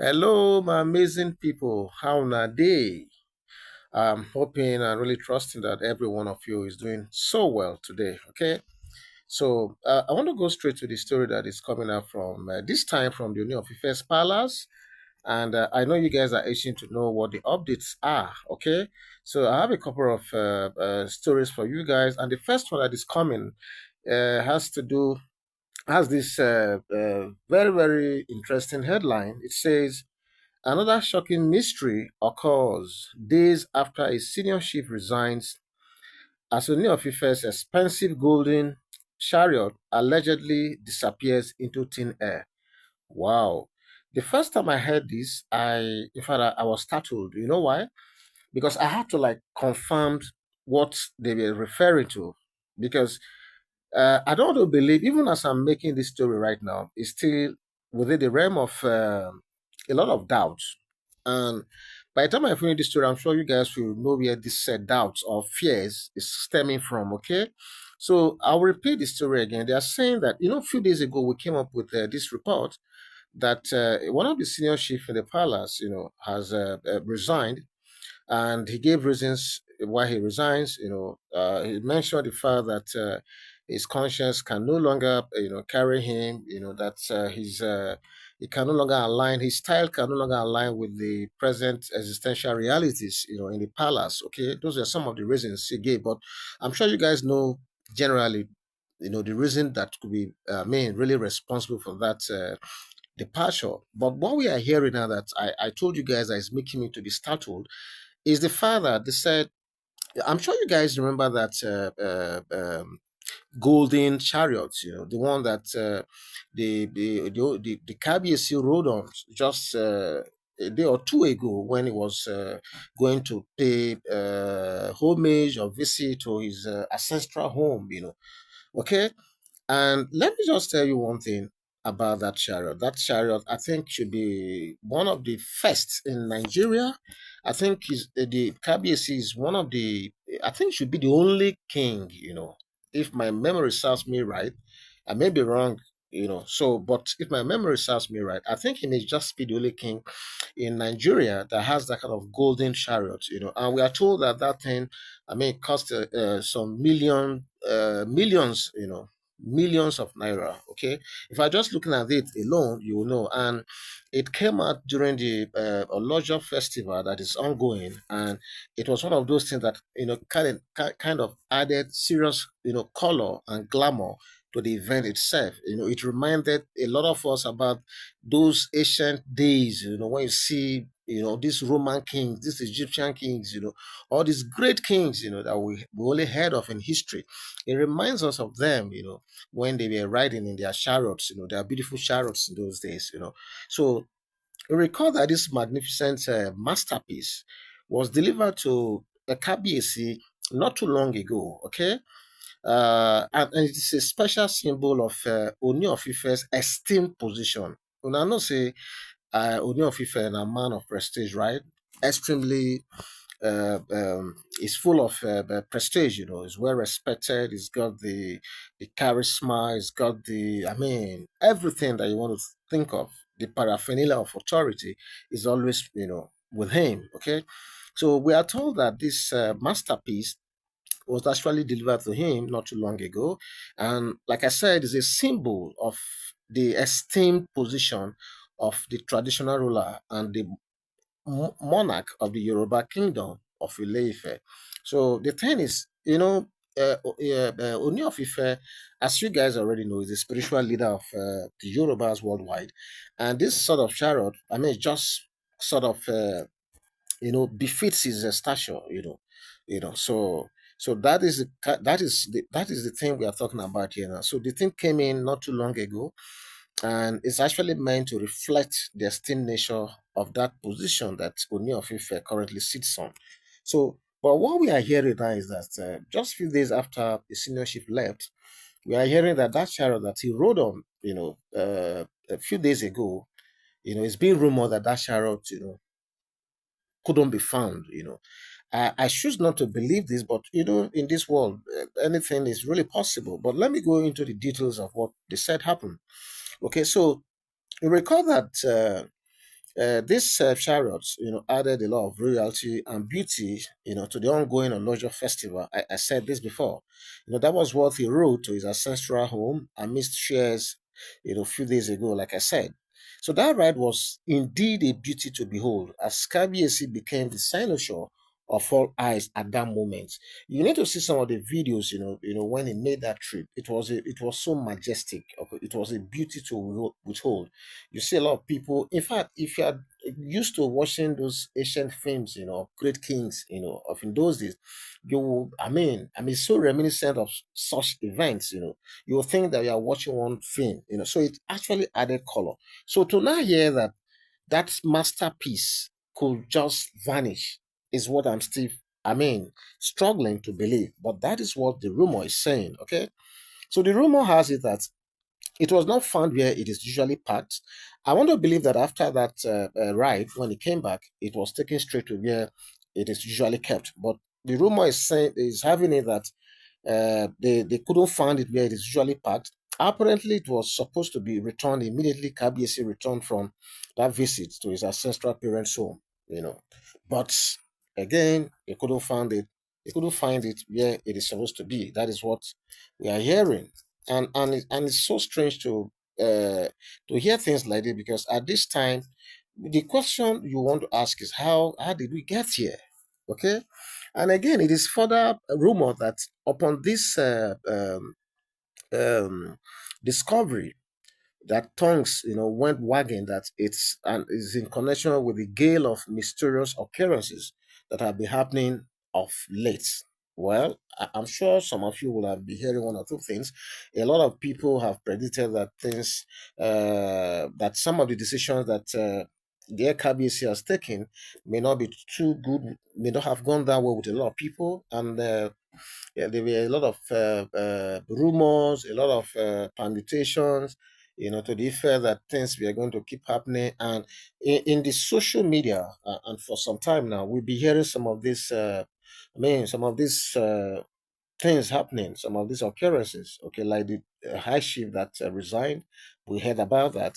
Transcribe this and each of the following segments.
Hello, my amazing people. How na day? I'm hoping and really trusting that every one of you is doing so well today. Okay, so I want to go straight to the story that is coming up from this time from the Ooni of Ife's Palace, and I know you guys are itching to know what the updates are. Okay, so I have a couple of stories for you guys, and the first one that is coming has to do has this very interesting headline. It says. Another shocking mystery occurs days after a senior chief resigns as Ooni of Ife's expensive golden chariot allegedly disappears into thin air. Wow. The first time I heard this, in fact, I was startled. You know why? Because I had to like confirm what they were referring to. Because I don't want to believe, even as I'm making this story right now, it's still within the realm of a lot of doubts. And by the time I finish this story, I'm sure you guys will know where this doubts or fears is stemming from. Okay, so I'll repeat the story again. They are saying that a few days ago we came up with this report that one of the senior chief in the palace, has resigned, and he gave reasons why he resigns. He mentioned the fact that his conscience can no longer, carry him. That he can no longer align. His style can no longer align with the present existential realities, in the palace. Okay, those are some of the reasons he gave. But I'm sure you guys know generally, the reason that could be, really responsible for that. Departure. But what we are hearing now that I told you guys that is making me to be startled is the father. They said, I'm sure you guys remember that golden chariots, the one that the KBC rode on just a day or two ago when he was going to pay homage or visit to his ancestral home, Okay, and let me just tell you one thing about that chariot. That chariot, I think, should be one of the first in Nigeria. I think the KBC is one of the, I think, should be the only king, if my memory serves me right. I may be wrong, so, but if my memory serves me right, I think he may just be the only king in Nigeria that has that kind of golden chariot, and we are told that that thing, cost some millions, millions of naira. Okay, if I just looking at it alone, you will know. And it came out during the Olojo festival that is ongoing, and it was one of those things that kind of added serious color and glamour to the event itself. It reminded a lot of us about those ancient days, when you see, these Roman kings, these Egyptian kings, all these great kings, that we only heard of in history. It reminds us of them, when they were riding in their chariots, their beautiful chariots in those days, So we recall that this magnificent masterpiece was delivered to a KBAC not too long ago, okay? And it is a special symbol of Ooni of Ife's esteemed position. Una know say Ooni of Ife na man of prestige, right? Extremely, is full of prestige. He's well respected. He's got the charisma. He's got everything that you want to think of. The paraphernalia of authority is always, with him. Okay, so we are told that this masterpiece was actually delivered to him not too long ago. And like I said, is a symbol of the esteemed position of the traditional ruler and the monarch of the Yoruba kingdom of Ile-Ife. So the thing is, Ooni of Ife, as you guys already know, is the spiritual leader of the Yorubas worldwide. And this sort of chariot, just sort of befits his stature, so that is the thing we are talking about here now. So the thing came in not too long ago, and it's actually meant to reflect the esteemed nature of that position that Ooni of Ife currently sits on. So, but what we are hearing now is that just a few days after the senior chief left, we are hearing that that chariot that he rode on, a few days ago, it's being rumored that that chariot, couldn't be found. I choose not to believe this, but in this world, anything is really possible. But let me go into the details of what they said happened. Okay, so you recall that This chariot, added a lot of royalty and beauty, to the ongoing Olojo festival. I said this before. That was what he wrote to his ancestral home amidst shares, a few days ago, like I said. So that ride was indeed a beauty to behold, as Kabiesi became the cynosure of all eyes at that moment. You need to see some of the videos, when he made that trip. It was so majestic. Okay, it was a beauty to withhold. You see a lot of people. In fact, if you are used to watching those ancient films, great kings, of in those days, I mean, so reminiscent of such events. You will think that you are watching one film. So it actually added color. So to now hear that that masterpiece could just vanish is what I'm still, I mean, struggling to believe. But that is what the rumor is saying. Okay. So the rumor has it that it was not found where it is usually parked. I want to believe that after that ride, when he came back, it was taken straight to where it is usually kept. But the rumor is saying is having it that they couldn't find it where it is usually parked. Apparently, it was supposed to be returned immediately. KBC returned from that visit to his ancestral parents' home, But again, they couldn't find it. They couldn't find it where it is supposed to be. That is what we are hearing, and it's so strange to hear things like this because at this time, the question you want to ask is how did we get here? Okay, and again, it is further rumored that upon this um, discovery, that tongues, went wagging that it's and is in connection with the gale of mysterious occurrences that have been happening of late. Well, I'm sure some of you will have been hearing one or two things. A lot of people have predicted that that some of the decisions that the KBC has taken may not be too good, may not have gone that well with a lot of people, and yeah, there were a lot of rumors, a lot of permutations, to the effect that things were going to keep happening. And in the social media, and for some time now, we'll be hearing some of this. Some of these things happening, some of these occurrences. Okay, like the high chief that resigned, we heard about that.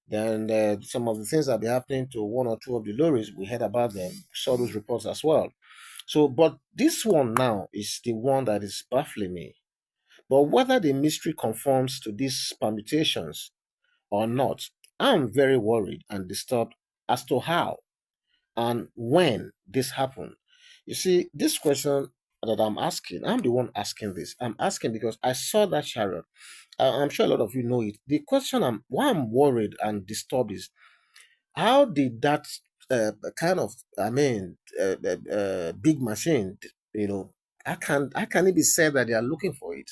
Then some of the things that be happening to one or two of the lorries, we heard about them. Saw those reports as well. So, but this one now is the one that is baffling me. But whether the mystery conforms to these permutations or not, I'm very worried and disturbed as to how and when this happened. You see, this question that I'm asking, I'm the one asking this. I'm asking because I saw that chariot. I'm sure a lot of you know it. The question why I'm worried and disturbed is how did that kind of, big machine, you know, how can it be said that they are looking for it?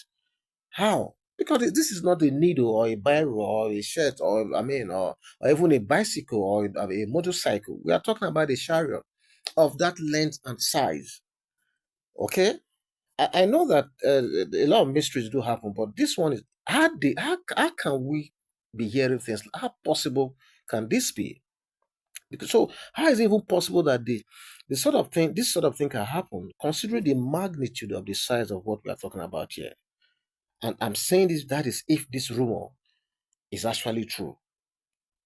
How? Because this is not a needle or a biro or a shirt or even a bicycle or a motorcycle. We are talking about a chariot of that length and size. Okay, I know that a lot of mysteries do happen, but this one is how can we be hearing things? How possible can this be? Because so how is it even possible that the sort of thing this sort of thing can happen considering the magnitude of the size of what we are talking about here? And I'm saying this that is if this rumor is actually true.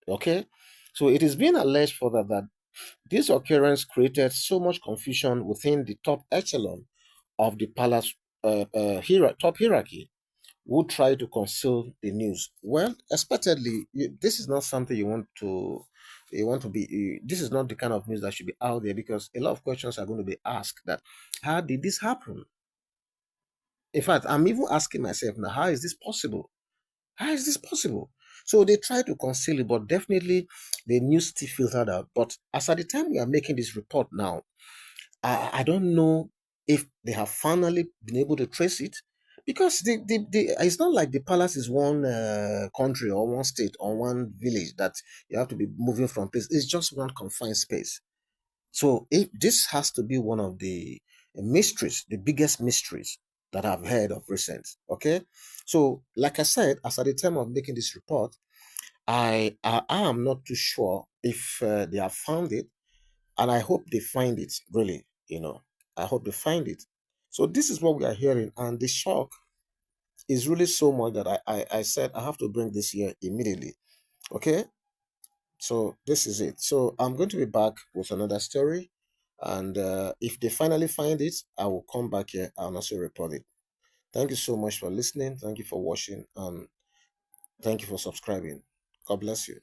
Okay? So it is being alleged further that this occurrence created so much confusion within the top echelon of the palace top hierarchy who try to conceal the news. Well, expectedly, this is not something this is not the kind of news that should be out there because a lot of questions are going to be asked that how did this happen? In fact, I'm even asking myself now, how is this possible? How is this possible? So they try to conceal it, but definitely the news still filtered out. But as at the time we are making this report now, I don't know if they have finally been able to trace it because it's not like the palace is one country or one state or one village that you have to be moving from place. It's just one confined space. So if this has to be one of the mysteries, the biggest mysteries that I've heard of recent. Okay. So like I said, as at the time of making this report, I am not too sure if they have found it, and I hope they find it. Really, I hope they find it. So this is what we are hearing, and the shock is really so much that I said I have to bring this here immediately. Okay, So this is it. So I'm going to be back with another story. And if they finally find it, I will come back here and also report it. Thank you so much for listening. Thank you for watching. And thank you for subscribing. God bless you.